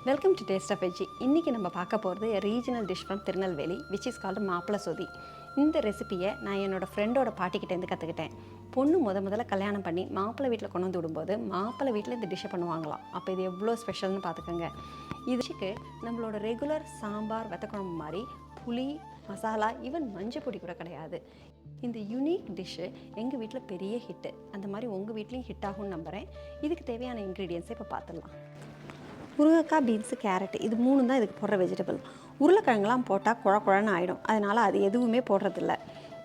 Welcome to Taste of Veggie. இன்னைக்கு நம்ம பார்க்க போகிறது a regional dish from Tirunelveli which is called மாப்பிள சொதி. இந்த ரெசிபியை நான் என்னோட ஃப்ரெண்டோட பாட்டிக்கிட்டேருந்து கற்றுக்கிட்டேன். பொண்ணு முதல்ல கல்யாணம் பண்ணி மாப்பிள்ளை வீட்டில் கொண்டு வந்து விடும்போது மாப்பிள்ளை வீட்டில் இந்த டிஷ்ஷை பண்ணுவாங்களாம். அப்போ இது எவ்வளோ ஸ்பெஷல்னு பார்த்துக்கோங்க. இதுக்கு நம்மளோட ரெகுலர் சாம்பார் வத்தக்குழம்பு மாதிரி புளி மசாலா ஈவன் மஞ்சள் பொடி கூட கிடையாது. இந்த யூனிக் டிஷ்ஷு எங்கள் வீட்டில் பெரிய ஹிட்டு. அந்த மாதிரி உங்கள் வீட்லேயும் ஹிட் ஆகும்னு நம்புகிறேன். இதுக்கு தேவையான இன்க்ரீடியன்ஸை இப்போ பார்த்துடலாம். முருங்கைக்காய், பீன்ஸு, கேரட் இது மூணு தான் இதுக்கு போடுற வெஜிடபிள். உருளைக்கிழங்குலாம் போட்டால் குழன்னு ஆகிடும். அதனால் அது எதுவுமே போடுறதில்ல.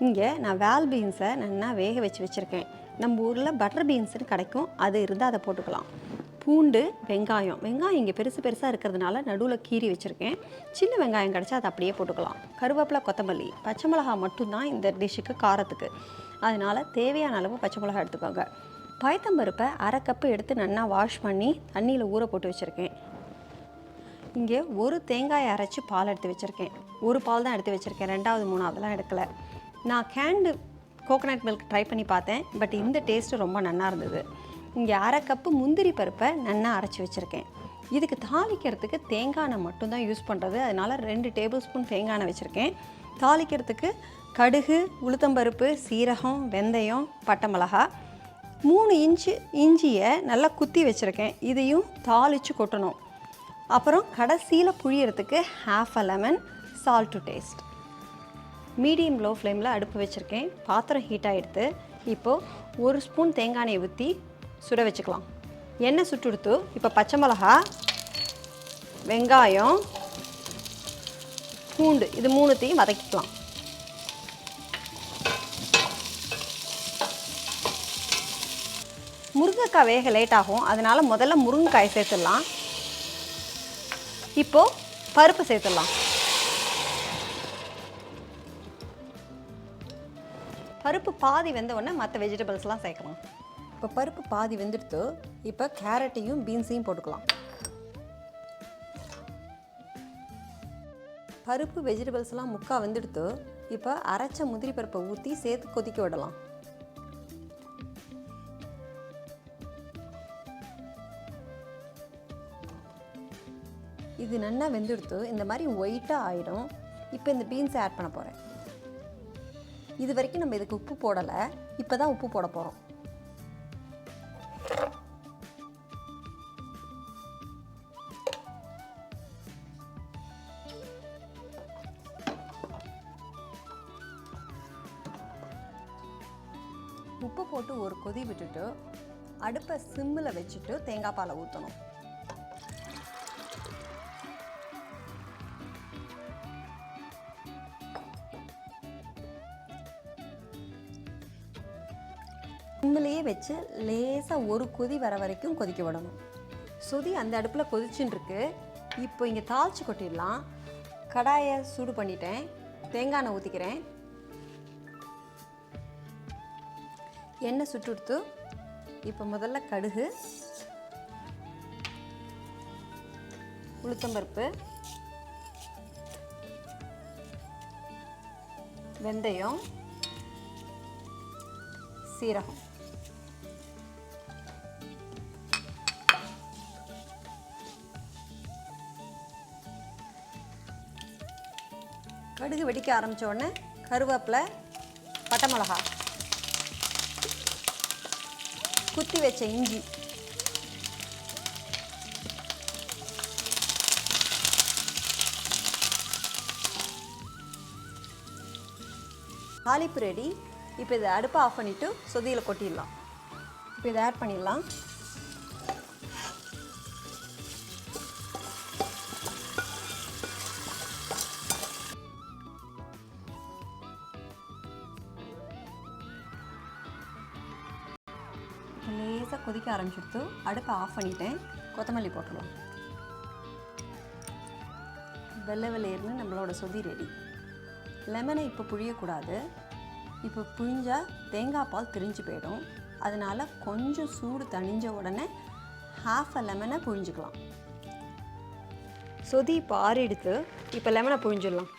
இங்கே நான் வேல் பீன்ஸை நல்லா வேக வச்சுருக்கேன். நம்ம ஊரில் பட்டர் பீன்ஸுன்னு கிடைக்கும், அது இருந்தால் அதை போட்டுக்கலாம். பூண்டு, வெங்காயம் இங்கே பெருசாக இருக்கிறதுனால நடுவில் கீறி வச்சுருக்கேன். சின்ன வெங்காயம் கிடச்சா அதை அப்படியே போட்டுக்கலாம். கருவேப்பிலை, கொத்தமல்லி, பச்சை மிளகா மட்டும்தான் இந்த டிஷ்ஷுக்கு காரத்துக்கு. அதனால் தேவையான அளவு பச்சை மிளகா எடுத்துக்கோங்க. பயத்தம்பருப்பை அரை கப்பு எடுத்து நல்லா வாஷ் பண்ணி தண்ணியில் ஊற போட்டு வச்சுருக்கேன். இங்கே ஒரு தேங்காயை அரைச்சி பால் எடுத்து வச்சுருக்கேன். ஒரு பால் தான் எடுத்து வச்சுருக்கேன், ரெண்டாவது மூணாவதுலாம் எடுக்கலை. நான் கேண்டு கோகோனட் மில்க் ட்ரை பண்ணி பார்த்தேன், பட் இந்த டேஸ்ட்டு ரொம்ப நல்லா இருந்தது. இங்கே அரை கப்பு முந்திரி பருப்பை நல்லா அரைச்சி வச்சுருக்கேன். இதுக்கு தாளிக்கிறதுக்கு தேங்காய் எண்ணெய் மட்டும்தான் யூஸ் பண்ணுறது. அதனால் 2 டேபிள் ஸ்பூன் தேங்காய் எண்ணெய் வச்சுருக்கேன். தாளிக்கிறதுக்கு கடுகு, உளுத்தம்பருப்பு, சீரகம், வெந்தயம், பட்டை மிளகா, 3 இன்ச்சு இஞ்சியை நல்லா குத்தி வச்சுருக்கேன். இதையும் தாளித்து கொட்டணும். அப்புறம் கடைசியில் புழியறதுக்கு ½ lemon, salt to taste. Medium low ஃப்ளேமில் அடுப்பு வச்சுருக்கேன். பாத்திரம் ஹீட் ஆகிடுது. இப்போது 1 ஸ்பூன் தேங்காய் எண்ணெயை ஊற்றி சுட வச்சுக்கலாம். எண்ணெய் சுட்டுடுத்து இப்போ பச்சை மிளகா, வெங்காயம், பூண்டு இது மூணுத்தையும் வதக்கிக்கலாம். முருங்கைக்காய் வேக லேட் ஆகும், அதனால் முதல்ல முருங்கைக்காய் சேர்த்துடலாம். இப்போது பருப்பு சேர்த்துடலாம். பருப்பு பாதி வெந்த உடனே மற்ற வெஜிடபிள்ஸ்லாம் சேர்க்கலாம். இப்போ பருப்பு பாதி வெந்துடுத்து. இப்போ கேரட்டையும் பீன்ஸையும் போட்டுக்கலாம். பருப்பு வெஜிடபிள்ஸ்லாம் முக்கால் வெந்துடுத்து. இப்போ அரைச்ச முந்திரி பருப்பை ஊற்றி சேர்த்து கொதிக்க விடலாம். இது நல்லா வெந்துடுத்து. இந்த மாதிரி ஒயிட்டாக ஆகிடும். இப்போ இந்த பீன்ஸை ஆட் பண்ண போகிறேன். இது வரைக்கும் நம்ம இதுக்கு உப்பு போடலை, இப்போ தான் உப்பு போட போகிறோம். உப்பு போட்டு ஒரு கொதி விட்டுட்டு அடுப்பை சிம்மில் வச்சுட்டு தேங்காய் பாலை ஊற்றணும். சிம்மிலேயே வச்சு லேசாக ஒரு கொதி வர வரைக்கும் கொதிக்க விடணும். சொதி அந்த அடுப்பில் கொதிச்சுன்னு இருக்கு. இப்போ இங்கே தாளித்து கொட்டிடலாம். கடாயை சூடு பண்ணிட்டேன். தேங்காய் எண்ணெய் ஊற்றிக்கிறேன். எண்ணெய் சுட்டுடுத்து. இப்போ முதல்ல கடுகு, உளுத்தம்பருப்பு, வெந்தயம், சீரகம், கடுகு வெடிக்க ஆரம்பித்த உடனே கருவேப்பிலை, பட்டை மிளகா, குத்தி வச்ச இஞ்சி, தாளிப்பு ரெடி. இப்போ இதை அடுப்பை ஆஃப் பண்ணிவிட்டு சொதியில் கொட்டிடலாம். இப்போ இதை ஆட் பண்ணிடலாம். லேசாக கொதிக்க ஆரம்பிச்சுட்டு அடுப்பை ஆஃப் பண்ணிட்டேன். கொத்தமல்லி போட்டுடலாம். வெள்ளை வெள்ளையர்னு நம்மளோட சொதி ரெடி. லெமனை இப்போ புழியக்கூடாது. இப்போ புழிஞ்சால் தேங்காய் பால் திரிஞ்சு போயிடும். அதனால் கொஞ்சம் சூடு தணிஞ்ச உடனே ½ லெமனை புழிஞ்சிக்கலாம். சொதி இப்போ ஆறிடுத்து. இப்போ லெமனை புழிஞ்சிடலாம்.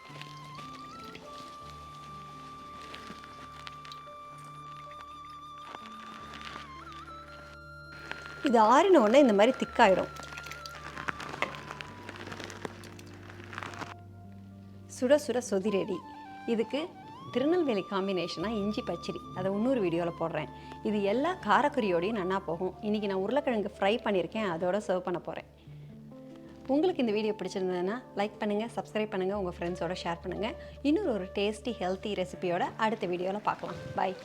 இது ஆறின உடனே இந்த மாதிரி திக்காயிடும். சுட சுட சொதி ரெடி. இதுக்கு திருநெல்வேலி காம்பினேஷனாக இஞ்சி பச்சடி, அதை இன்னொரு வீடியோவில் போடுறேன். இது எல்லா காரக்கறியோடையும் நன்னா போகும். இன்றைக்கி நான் உருளைக்கிழங்கு ஃப்ரை பண்ணியிருக்கேன், அதோட சர்வ் பண்ண போகிறேன். உங்களுக்கு இந்த வீடியோ பிடிச்சிருந்ததுன்னா லைக் பண்ணுங்கள், சப்ஸ்கிரைப் பண்ணுங்கள், உங்கள் ஃப்ரெண்ட்ஸோட ஷேர் பண்ணுங்கள். இன்னொரு டேஸ்டி ஹெல்த்தி ரெசிபியோட அடுத்த வீடியோவில் பார்க்கலாம். பாய்.